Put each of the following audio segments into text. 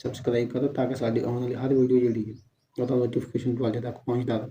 Subscribe ਕਰੋ ਤਾਂ ਕਿ ਸਾਡੀ ਆਉਣ ਵਾਲੀ ਹਰ ਵੀਡੀਓ ਜਿਹੜੀ ਹੈ ਉਹਦਾ ਨੋਟੀਫਿਕੇਸ਼ਨ ਤੁਹਾਡੇ ਤੱਕ ਪਹੁੰਚਦਾ ਰਹੇ।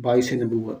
ਬਾਇਸ ਨਬੂਵਤ।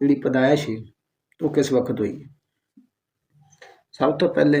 ਜਿਹੜੀ ਪੈਦਾਇਸ਼ ਹੈ ਉਹ ਕਿਸ ਵਕਤ ਹੋਈ। ਸਭ ਤੋਂ ਪਹਿਲੇ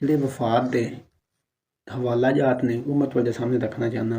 ਜਿਹੜੇ ਵਫਾਤ ਦੇ ਹਵਾਲਾ ਜਾਤ ਨੇ ਉਹ ਮੈਂ ਤੁਹਾਡੇ ਸਾਹਮਣੇ ਰੱਖਣਾ ਚਾਹੁੰਦਾ,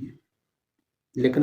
ਹੈ, ਲੇਕਿਨ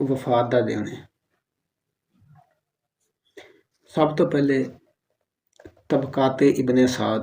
ਵਫਾਤ ਦਾ ਦਿਨ ਹੈ। ਸਭ ਤੋਂ ਪਹਿਲੇ ਤਬਕਾਤ ਇਬਨ ਸਾਦ,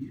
ਹੈ,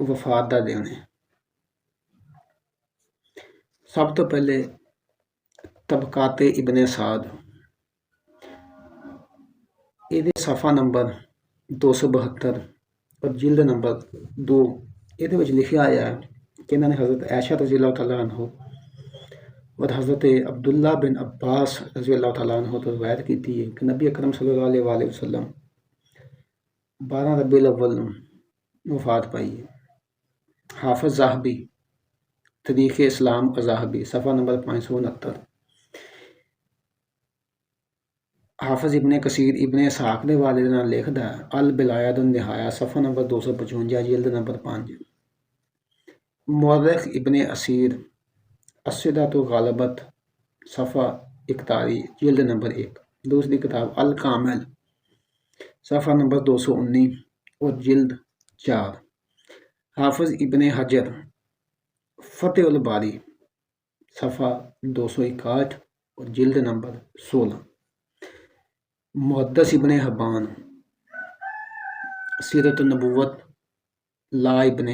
ਵਫਾਤ ਦਾ ਦਿਨ ਹੈ। ਸਭ ਤੋਂ ਪਹਿਲੇ ਤਬਕਾਤ ਇਬਨ ਸਾਦ, ਇਹਦੇ ਸਫਾ ਨੰਬਰ 272 ਔਰ ਜਿਲਦ ਨੰਬਰ 2, ਇਹਦੇ ਵਿੱਚ ਲਿਖਿਆ ਆਇਆ ਹੈ کہ انہوں نے حضرت عائشہ رضی اللہ تعالیٰ عنہ اور حضرت عبداللہ بن عباس رضی اللہ تعالیٰ عنہ تو روایت کی تھی کہ نبی اکرم صلی اللہ علیہ وسلم 12 ربیع الاول وفات پائی ہے۔ حافظ ذہبی تاریخ اسلام ذہبی صفحہ نمبر 569، حافظ ابن کثیر ابن اسحاق کے والد نال لکھدا ہے البلایہ النہایہ صفحہ نمبر 255 جلد نمبر 5۔ مورخ ابن اسیر السدۃ غالبۃ صفحہ 41 جلد نمبر 1، دوسری کتاب الکامل صفحہ نمبر 219 اور جلد 4۔ حافظ ابن حجر فتح الباری صفحہ 261 اور جلد نمبر 16۔ محدث ابن حبان سیرت النبوت لا ابن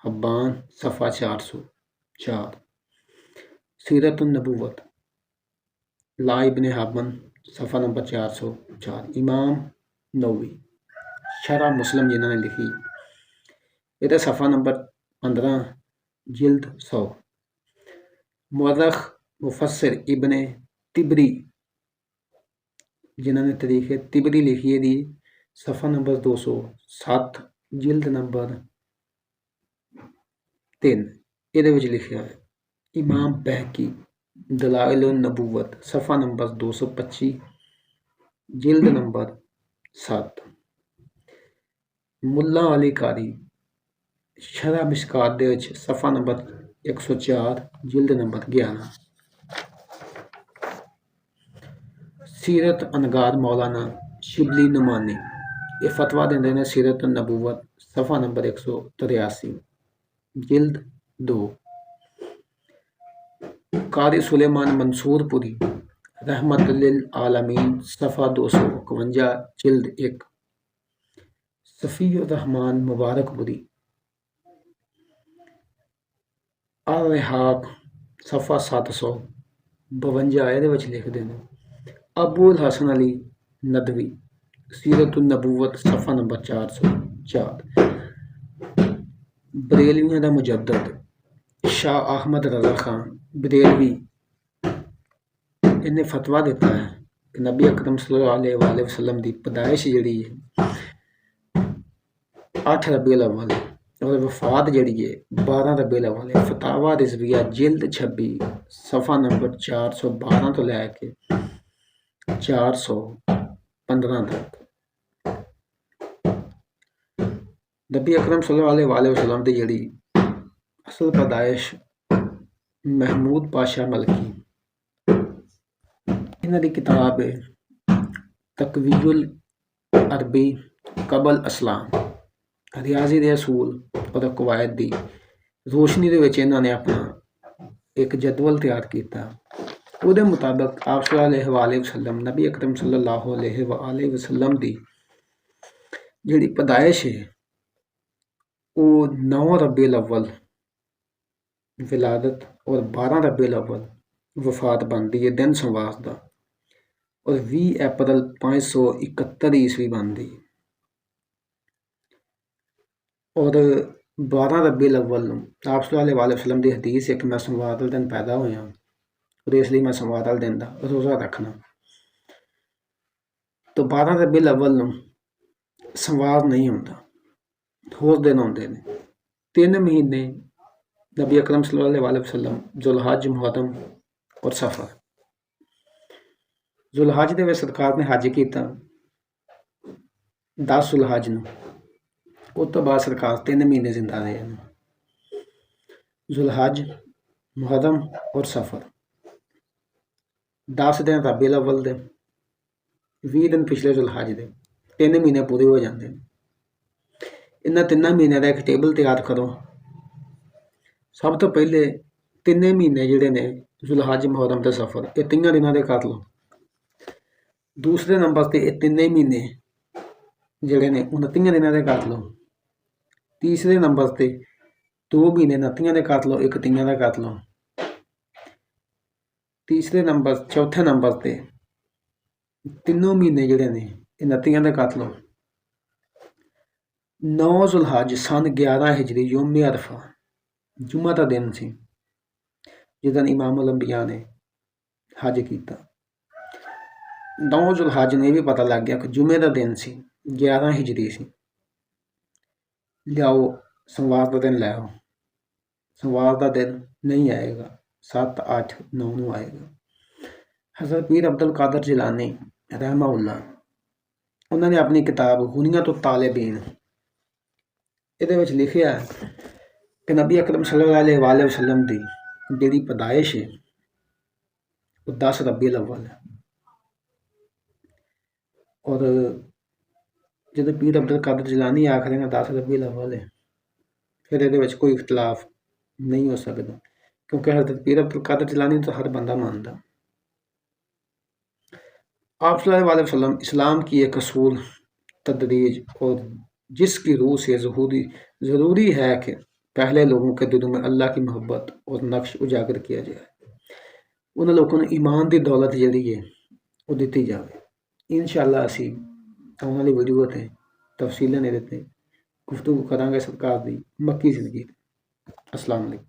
حبان صفحہ 404۔ سیرت النبوت لا ابن حبان صفحہ نمبر 404۔ امام نووی شرح مسلم جنہوں نے لکھی، یہ صفحہ نمبر 15 جلد 100۔ مورخ مفسر ابن تبری جنہوں نے تاریخ تبری لکھی ہے دی صفحہ نمبر 207 جلد نمبر 3، یہ لکھا ہے۔ امام بہقی دلائل النبوت صفحہ نمبر 225 جلد نمبر 7۔ ملا علی قاری شرح مشکات دے وچ صفحہ نمبر 104 جلد نمبر 11۔ سیرت انگار مولانا شبلی نعمانی یہ فتویٰ دیندے نے سیرت النبوت صفحہ نمبر 183 جلد 2۔ قاری سلیمان منصور پوری رحمت للعالمین صفحہ 251 جلد 1۔ صفی الرحمان مبارک پوری الرحاق صفحہ 752 یہ لکھتے ہیں۔ ابو الحسن علی ندوی سیرت النبوت صفحہ نمبر 404۔ بریلویاں دا مجدد شاہ احمد رضا خان بریلوی انہیں فتویٰ دیتا ہے کہ نبی اکرم صلی اللہ علیہ وسلم دی پیدائش جڑی ہے 8 ربیع الاول اور وفات جڑی ہے 12 ربیع الاول ہے۔ فتاوی رضویہ جلد 26 صفحہ نمبر 412 تو لے کے 415 تک۔ نبی اکرم صلی اللہ علیہ وسلم دی جڑی اصل پیدائش محمود پاشا ملکی انہاں دی کتاب ہے تقوی العربی قبل اسلام، ریاضی دے اصول اور قواعد دی روشنی دے وچ انہاں نے اپنا ایک جدول تیار کیتا۔ وہ دے مطابق آپ صلی اللہ علیہ وسلم نبی اکرم صلی اللہ علیہ وسلم دی جڑی پیدائش ہے وہ 9 ربیع الاول ولادت اور 12 ربیع الاول وفات بنتی ہے دن سوموار کا، اور 20 اپریل 571 عیسوی بنتی ہے، اور 12 ربیع الاول آپ صلی اللہ علیہ وسلم کی حدیث ہے کہ میں سوموار والے دن پیدا ہوا، اور اس لیے میں سوموار والے دن کا روزہ رکھنا۔ تو 12 ربیع الاول سوموار نہیں ہوتا، ہور دن آتے ہیں۔ 3 مہینے نبی اکرم صلی اللہ علیہ وسلم ذوالحج، محرم اور سفر۔ ذوالحج دے وچ سرکار نے حج کیتا 10 ذوالحج نوں، اس تو بعد سرکار 3 مہینے زندہ رہے ہیں۔ ذوالحج، محرم اور سفر، 10 دن ربیع الاول دے، 20 دن پچھلے ذوالحج دے، 3 مہینے پورے ہو جاتے ہیں۔ انہاں 3 مہینے کا ایک ٹیبل تیار کرو۔ سب تو پہلے 3 مہینے جڑے نے ذوالحج، محرم تے سفر، یہ 3 دنوں دے کر لو۔ دوسرے نمبر تے یہ 3 مہینے جڑے نے 29 دنوں دے کر لو۔ تیسرے نمبر تے 2 مہینے 29 دے کر لو، ایک 3 دا کر لو۔ تیسرے نمبر چوتھے نمبر تے 3 مہینے جڑے نے 29 دے کر لو۔ 9 ذوالحج سن 11 ہجری یوم عرفہ جمعہ کا دن سی، جس دن امام الانبیاء نے حج کیتا۔ 9 ذوالحج نے بھی پتہ لگ گیا کہ جمعے کا دن سی، 11 ہجری سی، لیاؤ سوموار کا دن لے آؤ۔ سوموار کا دن نہیں آئے گا، 7، 8، 9 نوں آئے گا۔ حضرت پیر عبد القادر جیلانی رحمہ اللہ، انہوں نے اپنی کتاب غنیۃ الطالبین یہ لکھیا ہے کہ نبی اکرم صلی اللہ علیہ وسلم کی جیڑی پیدائش ہے وہ 10 ربیع الاول ہے، اور جب پیر عبد القادر جیلانی آخر 10 ربیع الاول ہے، پھر یہ کوئی اختلاف نہیں ہو سکتا، کیونکہ حضرت پیر عبد القادر جیلانی تو ہر بندہ مانتا۔ آپ صلی اللہ علیہ وسلم اسلام کی ایک اصول تدریج اور جس کی روح سے ضروری ہے کہ پہلے لوگوں کے دلوں میں اللہ کی محبت اور نقش اجاگر کیا جائے، ان لوگوں نے ایمان کی دولت جڑی ہے وہ دیتی جائے۔ انشاءاللہ اسی آنے والی ویڈیو تے تفصیلاں دیتے گفتگو کریں گے سرکار دی مکی زندگی۔ السلام علیکم۔